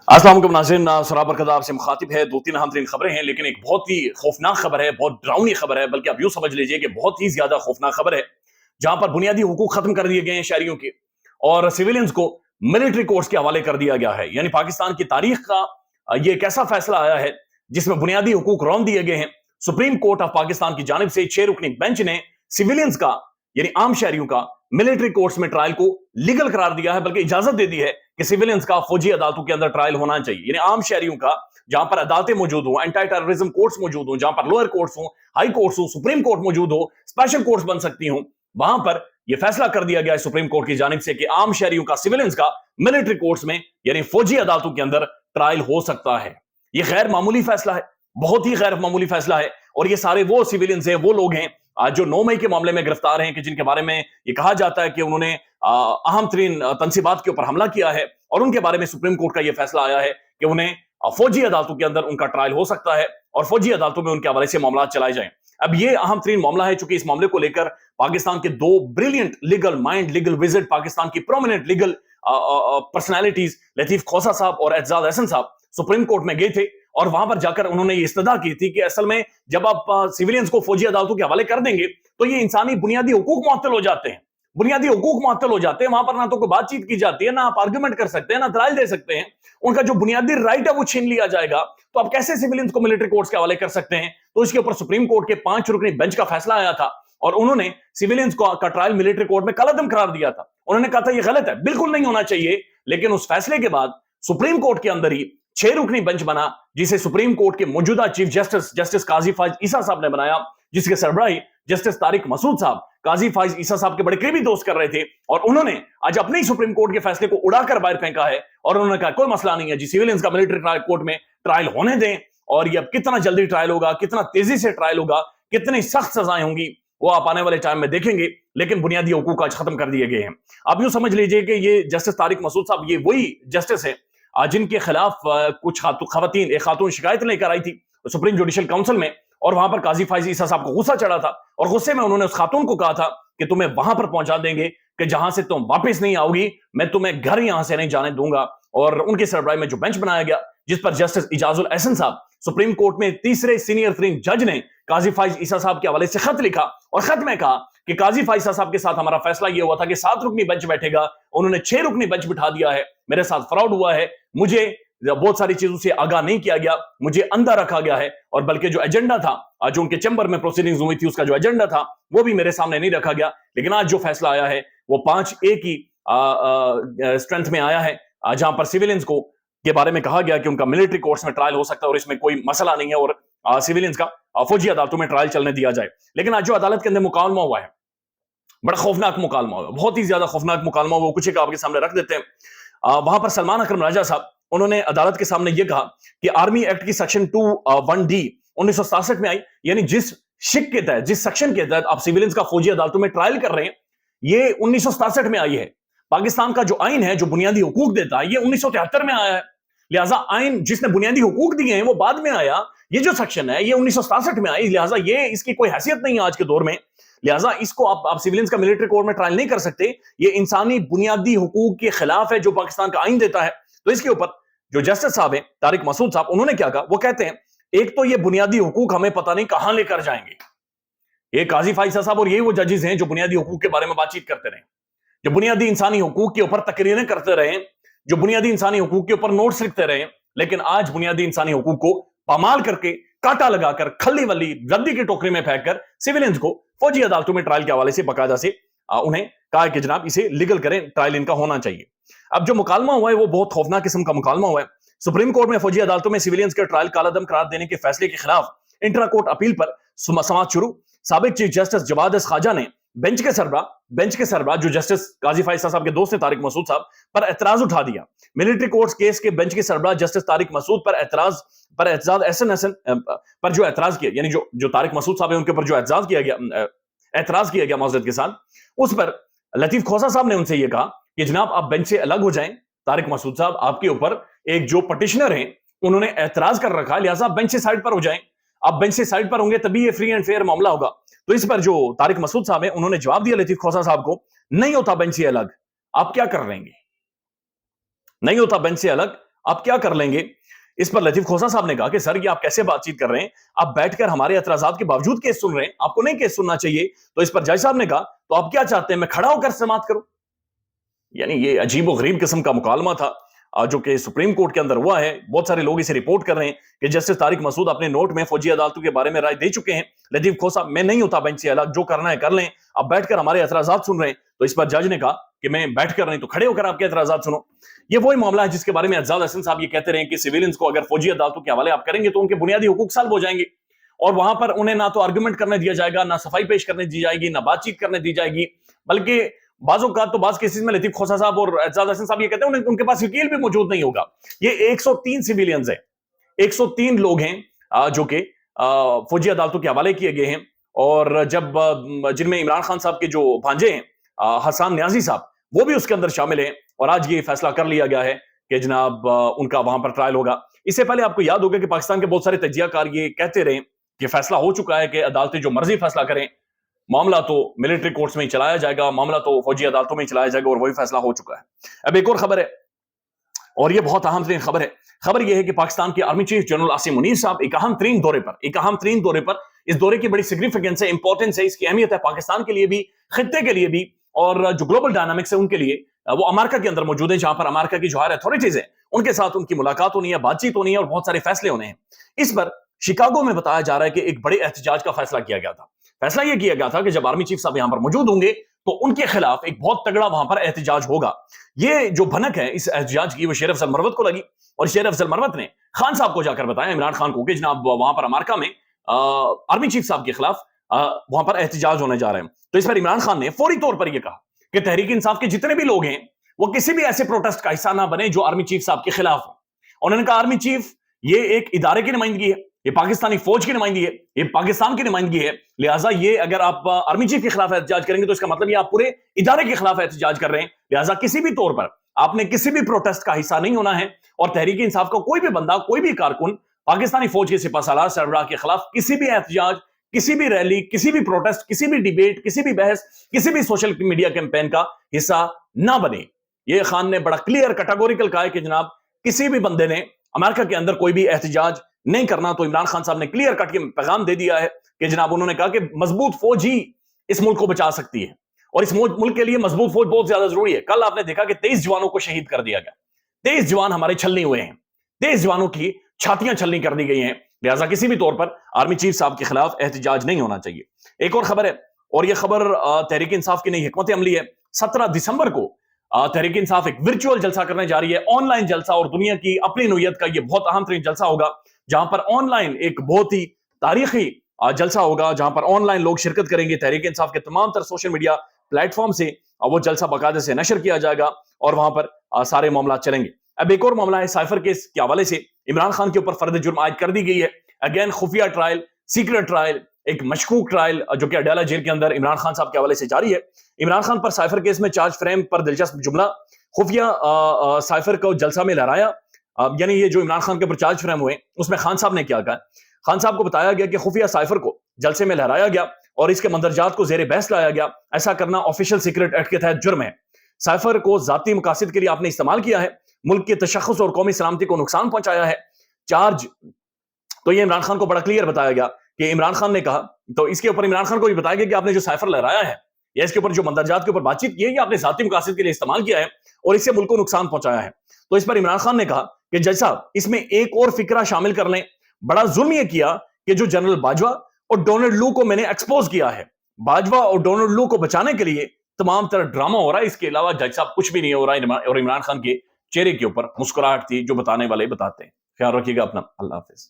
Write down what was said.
अस्सलाम वालेकुम नाज़रीन, सरा बरकत आपसे मुखातिब है। दो तीन अहम तरीन खबरें हैं, लेकिन एक बहुत ही खौफनाक खबर है, बहुत डरावनी खबर है, बल्कि आप यूं समझ लीजिए कि बहुत ही ज्यादा खौफनाक खबर है, जहां पर बुनियादी हुकूक खत्म कर दिए गए हैं शहरियों के और सिविलियंस को मिलिट्री कोर्ट्स के हवाले कर दिया गया है। यानी पाकिस्तान की तारीख का ये एक ऐसा फैसला आया है जिसमें बुनियादी हुकूक रौंद दिए गए हैं। सुप्रीम कोर्ट ऑफ पाकिस्तान की जानिब से 6 रुकनी बेंच ने सिविलियंस का यानी आम शहरियों का मिलिट्री कोर्ट्स में ट्रायल को लीगल करार दिया है, बल्कि इजाजत दे दी है कि सिविलियंस का फौजी अदालतों के अंदर ट्रायल होना चाहिए। यानी आम शहरियों का जहां पर अदालतें मौजूद हो, एंटी टेररिज्म कोर्ट्स मौजूद हो, जहां पर लोअर कोर्ट्स हो, हाई कोर्ट्स हो, सुप्रीम कोर्ट मौजूद हो, स्पेशल कोर्ट्स बन सकती हो, वहां पर यह फैसला कर दिया गया है सुप्रीम कोर्ट की जानिब से कि आम शहरियों का सिविलियंस का मिलिट्री कोर्ट्स में यानी फौजी अदालतों के अंदर ट्रायल हो सकता है। यह गैर मामूली फैसला है, बहुत ही गैर मामूली फैसला है। और ये सारे वो सिविलियंस हैं, वो लोग हैं आज जो 9 मई के मामले में गिरफ्तार हैं, कि जिनके बारे में ये कहा जाता है कि उन्होंने अहम तरीन तनसीबात के ऊपर हमला किया है, और उनके बारे में सुप्रीम कोर्ट का यह फैसला आया है कि उन्हें फौजी अदालतों के अंदर उनका ट्रायल हो सकता है और फौजी अदालतों में उनके हवाले से मामला चलाए जाएं। अब ये अहम तरीन मामला है, चूंकि इस मामले को लेकर पाकिस्तान के दो brilliant legal mind, legal visit, Pakistan की प्रोमिनेंट लीगल पर्सनैलिटीज लतीफ खोसा साहब और एतजाज अहसन साहब सुप्रीम कोर्ट में गए थे, और वहां पर जाकर उन्होंने ये इस्तदा की थी कि असल में जब आप सिविलियंस को फौजी अदालतों के हवाले कर देंगे तो ये इंसानी बुनियादी हुकूक मुअत्तल हो जाते हैं, बुनियादी हुकूक मुअत्तल हो जाते हैं। वहां पर ना तो कोई बातचीत की जाती है, ना आप आर्गुमेंट कर सकते हैं, ना ट्रायल दे सकते हैं। उनका जो बुनियादी राइट है वो छीन लिया जाएगा। तो आप कैसे सिविलियंस को मिलिट्री कोर्ट्स के हवाले कर सकते हैं? तो इसके ऊपर सुप्रीम कोर्ट के 5 रुकनी बेंच का फैसला आया था, और उन्होंने सिविलियंस का ट्रायल मिलिट्री कोर्ट में कलअदम करार दिया था। उन्होंने कहा था ये गलत है, बिल्कुल नहीं होना चाहिए। लेकिन उस फैसले के बाद सुप्रीम कोर्ट के अंदर ही 6 रुकनी बेंच बना, जिसे सुप्रीम कोर्ट के मौजूदा चीफ जस्टिस काजी फाइज ईसा साहब ने बनाया, जिसके सरबराही जस्टिस तारिक मसूद साहब काजी फाइज ईसा साहब के बड़े करीबी दोस्त कर रहे थे। और उन्होंने आज अपने ही सुप्रीम कोर्ट के फैसले को उड़ाकर बाहर फेंका है, और उन्होंने कहा कोई मसला नहीं है जी, सिविलियंस का मिलिट्री कोर्ट में ट्रायल होने दें, और ये अब कितना जल्दी ट्रायल होगा, कितना तेजी से ट्रायल होगा, कितनी सख्त सजाएं होंगी, वो आप आने वाले टाइम में देखेंगे। लेकिन बुनियादी हुकूक आज खत्म कर दिए गए हैं। आप यूं समझ लीजिए कि ये जस्टिस तारिक मसूद साहब ये वही जस्टिस है जिनके खिलाफ कुछ खवातीन एक खातून शिकायत लेकर आई थी सुप्रीम जुडिशियल काउंसिल में, और वहां पर काजी फाइज ईसा साहब को गुस्सा चढ़ा था, और गुस्से में उन्होंने उस खातून को कहा था कि तुम्हें वहां पर पहुंचा देंगे कि जहां से तुम वापस नहीं आओगी, मैं तुम्हें घर यहां से नहीं जाने दूंगा। और उनके सरबराही में जो बेंच बनाया गया, जिस पर जस्टिस इजाजुल अहसन साहब सुप्रीम कोर्ट में तीसरे सीनियर तरीन जज ने काजी फाइज ईसा साहब के हवाले से खत लिखा, और खत में कहा कि काजी फाइज ईसा साहब के साथ हमारा फैसला यह हुआ था कि 7 रुकनी बेंच बैठेगा, उन्होंने 6 रुकनी बेंच बिठा दिया है, मेरे साथ फ्रॉड हुआ है, मुझे बहुत सारी चीजों से आगाह नहीं किया गया, मुझे अंधा रखा गया है, और बल्कि जो एजेंडा था, जो उनके चैम्बर में प्रोसीडिंग्स हुई थी, उसका जो एजेंडा था वो भी मेरे सामने नहीं रखा गया। लेकिन आज जो फैसला आया है वो 5A की स्ट्रेंथ में आया है, जहां पर सिविलियंस को के बारे में कहा गया कि उनका मिलिट्री कोर्ट्स में ट्रायल हो सकता है, और इसमें कोई मसला नहीं है, और सिविलियंस का फौजी अदालतों में ट्रायल चलने दिया जाए। लेकिन आज जो अदालत के अंदर मुकालमा हुआ है, बड़ा खौफनाक मुकालमा हुआ, बहुत ही ज्यादा खौफनाक मुकालमा हुआ, कुछ एक आपके सामने रख देते हैं। वहां पर सलमान अकरम राजा साहब उन्होंने अदालत के सामने यह कहा कि आर्मी एक्ट की सेक्शन 2(1)D 1967 में आई, यानी जिस शिक के तहत, जिस सेक्शन के तहत आप सिविलियंस का फौजी अदालतों में ट्रायल कर रहे हैं, ये 1967 में आई है। पाकिस्तान का जो आइन है, जो बुनियादी हुकूक देता है, ये 1973 में आया है। लिहाजा आइन जिसने बुनियादी हुकूक दिए हैं वो बाद में आया, ये जो सेक्शन है ये 1967 में आई, लिहाजा ये इसकी कोई हैसियत नहीं है आज के दौर में। लिहाजा इसको आप सिविलियंस का मिलिट्री कोर्ट में ट्रायल नहीं कर सकते, ये इंसानी बुनियादी हुकूक के खिलाफ है जो पाकिस्तान का आइन देता है। तो इसके ऊपर जो जस्टिस साहब हैं तारिक मसूद साहब, उन्होंने क्या कहा, वो कहते हैं एक तो ये बुनियादी हुकूक हमें पता नहीं कहां लेकर जाएंगे। ये काजी फाइसा साहब और यही वो जजेस हैं जो बुनियादी हुकूक के बारे में बातचीत करते रहे, जो बुनियादी इंसानी हुकूक के ऊपर तकरीरें करते रहे, जो बुनियादी इंसानी हुकूक के ऊपर नोट्स लिखते रहे। लेकिन आज बुनियादी इंसानी हुकूक को पामाल करके, कांटा लगाकर, खल्ली वल्ली रद्दी की टोकरी में फेंककर सिविलियंस को फौजी अदालतों में ट्रायल के हवाले से बाकायदा से उन्हें कहा कि जनाब इसे लीगल करें, ट्रायल इनका होना चाहिए। अब जो मुकालमा हुआ है वो बहुत खौफनाक किस्म का मुकालमा हुआ है। सुप्रीम कोर्ट में फौजी अदालतों में सिविलियंस के ट्रायल कालादम करार देने के फैसले के खिलाफ इंट्रा कोर्ट अपील पर समाअत शुरू। साबिक चीफ जस्टिस जवाद एस खाजा ने बेंच के सरबराह जो जस्टिस काजी फाइसा साहब के दोस्त हैं तारिक मसूद साहब पर एतराज उठा दिया। मिलिट्री कोर्ट्स केस के बेंच के सरबराह जस्टिस तारिक मसूद पर एतजाज एहसन पर जो एतराज किया, यानी जो तारिक मसूद साहब है उनके ऊपर जो एतराज किया गया माजरत के साथ, उस पर लतीफ खोसा साहब ने उनसे यह कहा कि जनाब आप बेंच से अलग हो जाएं। तारिक मसूद साहब, आपके ऊपर एक जो पटिशनर हैं उन्होंने एतराज कर रखा, लिहाजा आप बेंच से साइड पर हो जाएं। आप बेंच से साइड पर होंगे तभी ये फ्री एंड फेयर मामला होगा। तो इस पर जो तारिक मसूद साहब है उन्होंने जवाब दिया लतीफ खोसा साहब को, नहीं होता बेंच से अलग, आप क्या कर रहे हैं? नहीं होता बेंच से अलग, آپ کیا کر لیں گے؟ اس پر لطیف کھوسا صاحب نے کہا کہ سر یہ آپ کیسے بات چیت کر رہے ہیں؟ آپ بیٹھ کر ہمارے اعتراضات کے باوجود کیس سن رہے ہیں، آپ کو نہیں کیس سننا چاہیے؟ تو اس پر جج صاحب نے کہا تو آپ کیا چاہتے ہیں میں کھڑا ہو کر سماعت کروں؟ یعنی یہ عجیب و غریب قسم کا مکالمہ تھا جو کہ سپریم کورٹ کے اندر ہوا ہے. بہت سارے لوگ اسے رپورٹ کر رہے ہیں کہ جسٹس طارق مسعود اپنے نوٹ میں فوجی عدالتوں کے بارے میں رائے دے چکے ہیں. لطیف کھوسا میں نہیں ہوتا بینچ سے الگ، جو کرنا ہے کر لیں، اب بیٹھ کر ہمارے اعتراضات سن رہے ہیں. تو اس پر جج نے کہا کہ میں بیٹھ کر نہیں تو کھڑے ہو کر آپ کے اعتراضات سنو. یہ وہی معاملہ ہے جس کے بارے میں اعجاز حسن صاحب یہ کہتے رہے کہ سویلینز کو اگر فوجی عدالتوں کے حوالے آپ کریں گے تو ان کے بنیادی حقوق سلب ہو جائیں گے، اور وہاں پر انہیں نہ تو آرگومنٹ کرنے دیا جائے گا، نہ صفائی پیش کرنے دی جائے گی، نہ بات چیت کرنے دی جائے گی. بلکہ بعض اوقات تو بعض کیسز میں لطیف کھوسا صاحب اور اعجاز حسن صاحب یہ کہتے ہیں ان کے پاس وکیل بھی موجود نہیں ہوگا. یہ 103 سویلینز ہیں، 103 لوگ ہیں جو کہ فوجی عدالتوں کے حوالے کیے گئے ہیں. اور جب جن میں عمران خان صاحب کے جو بھانجے ہیں حسان نیازی صاحب، وہ بھی اس کے اندر شامل ہیں. اور آج یہ فیصلہ کر لیا گیا ہے کہ جناب ان کا وہاں پر ٹرائل ہوگا. اس سے پہلے آپ کو یاد ہوگا کہ پاکستان کے بہت سارے تجزیہ کار یہ کہتے رہے کہ فیصلہ ہو چکا ہے کہ عدالتیں جو مرضی فیصلہ کریں، معاملہ تو ملٹری کورٹس میں ہی چلایا جائے گا، معاملہ تو فوجی عدالتوں میں ہی چلایا جائے گا، اور وہی فیصلہ ہو چکا ہے. اب ایک اور خبر ہے، اور یہ بہت اہم ترین خبر ہے. خبر یہ ہے کہ پاکستان کے army chief general Asim Munir صاحب ایک اہم ترین دورے پر اس دورے کی بڑی سگنیفیکینس ہے، امپورٹنس ہے، اس کی اہمیت ہے پاکستان کے لیے بھی، خطے کے لیے بھی، اور جو گلوبل ڈائنامکس ہے ان کے لیے. وہ امریکہ کے اندر موجود ہے، جہاں پر امریکہ کی جو ہائر اتھارٹیز ہیں ان کے ساتھ ان کی ملاقات ہونی ہے، بات چیت ہونی ہے، اور بہت سارے فیصلے ہونے ہیں. اس پر شکاگو میں بتایا جا رہا ہے کہ ایک بڑے احتجاج کا فیصلہ کیا گیا تھا. فیصلہ یہ کیا گیا تھا کہ جب آرمی چیف صاحب یہاں پر موجود ہوں گے تو ان کے خلاف ایک بہت تگڑا وہاں پر احتجاج ہوگا. یہ جو بھنک ہے اس احتجاج کی وہ شیر افضل مروت کو لگی، اور شیر افضل مروت نے خان صاحب کو جا کر بتایا، عمران خان کو، کہ جناب وہاں پر امریکہ میں آرمی چیف صاحب کے خلاف وہاں پر احتجاج ہونے جا رہے ہیں. تو اس پر عمران خان نے فوری طور پر یہ کہا کہ تحریک انصاف کے جتنے بھی لوگ ہیں وہ کسی بھی ایسے پروٹیسٹ کا حصہ نہ بنے جو آرمی چیف صاحب کے خلاف ہو. انہوں نے کہا آرمی چیف یہ ایک ادارے کی نمائندگی ہے، یہ پاکستانی فوج کی نمائندگی ہے، یہ پاکستان کی نمائندگی ہے، لہٰذا یہ اگر آپ آرمی چیف کے خلاف احتجاج کریں گے تو اس کا مطلب یہ آپ پورے ادارے کے خلاف احتجاج کر رہے ہیں. لہٰذا کسی بھی طور پر آپ نے کسی بھی پروٹیسٹ کا حصہ نہیں ہونا ہے، اور تحریک انصاف کا کوئی بھی بندہ، کوئی بھی کارکن پاکستانی فوج کے سپہ سالار سربراہ کے خلاف کسی بھی احتجاج، کسی بھی ریلی، کسی بھی پروٹیسٹ، کسی بھی ڈیبیٹ، کسی بھی بحث، کسی بھی سوشل میڈیا کیمپین کا حصہ نہ بنے. یہ خان نے بڑا کلیئر کیٹاگوریکل کہا ہے کہ جناب کسی بھی بندے نے امریکہ کے اندر کوئی بھی احتجاج نہیں کرنا. تو عمران خان صاحب نے کلیئر کٹ کے پیغام دے دیا ہے کہ جناب انہوں نے کہا کہ مضبوط فوج ہی اس ملک کو بچا سکتی ہے، اور اس ملک کے لیے مضبوط فوج بہت زیادہ ضروری ہے. کل آپ نے دیکھا کہ 23 جوانوں کو شہید کر دیا گیا، 23 جوان ہمارے چھلنی ہوئے ہیں، 23 جوانوں کی چھاتیاں چھلنی کر دی گئی ہیں. لہٰذا کسی بھی طور پر آرمی چیف صاحب کے خلاف احتجاج نہیں ہونا چاہیے. ایک اور خبر ہے، اور یہ خبر تحریک انصاف کی نئی حکمت عملی ہے. 17 دسمبر کو تحریک انصاف ایک ورچوئل جلسہ کرنے جا رہی ہے، آن لائن جلسہ، اور دنیا کی اپنی نوعیت کا یہ بہت اہم ترین جلسہ ہوگا، جہاں پر آن لائن ایک بہت ہی تاریخی جلسہ ہوگا، جہاں پر آن لائن لوگ شرکت کریں گے. تحریک انصاف کے تمام تر سوشل میڈیا پلیٹ فارم سے وہ جلسہ باقاعدہ سے نشر کیا جائے گا، اور وہاں پر سارے معاملات چلیں گے. اب ایک اور معاملہ ہے سائفر کیس کے حوالے سے، عمران خان کے اوپر فرد جرم عائد کر دی گئی ہے. اگین خفیہ ٹرائل، سیکرٹ ٹرائل، ایک مشکوک ٹرائل جو کہ اڈیالہ جیل کے اندر عمران خان صاحب کے حوالے سے جاری ہے. عمران خان پر سائفر کیس میں چارج فریم پر دلچسپ جملہ، خفیہ سائفر کو جلسہ میں لہرایا. یعنی یہ جو عمران خان کے اوپر چارج فریم ہوئے اس میں خان صاحب نے کیا کہا؟ خان صاحب کو بتایا گیا کہ خفیہ سائفر کو جلسے میں لہرایا گیا اور اس کے مندرجات کو زیر بحث لایا گیا. ایسا کرنا آفیشل سیکرٹ ایکٹ کے تحت جرم ہے. سائفر کو ذاتی مقاصد کے لیے آپ نے استعمال کیا ہے، ملک کے تشخص اور قومی سلامتی کو نقصان پہنچایا ہے. چارج تو یہ عمران خان کو بڑا کلیئر بتایا گیا کہ عمران خان نے کہا، تو اس کے اوپر عمران خان کو یہ بتایا گیا کہ آپ نے جو سائفر لہرایا ہے یا اس کے اوپر جو مندرجات کے اوپر بات چیت کی ہے، یہ آپ نے ذاتی مقاصد کے لیے استعمال کیا ہے اور اس سے ملک کو نقصان پہنچایا ہے. تو اس پر عمران خان نے کہا کہ جج صاحب اس میں ایک اور فکرہ شامل کر لیں. بڑا ظلم یہ کیا کہ جو جنرل باجوہ اور ڈونلڈ لو کو میں نے ایکسپوز کیا ہے. باجوہ اور ڈونلڈ لو کو بچانے کے لیے تمام طرح ڈرامہ ہو رہا ہے، اس کے علاوہ جج صاحب کچھ بھی نہیں ہو رہا ہے. اور عمران خان کے چہرے کے اوپر مسکراہٹ تھی جو بتانے والے بتاتے ہیں. خیال رکھیے گا اپنا. اللہ حافظ.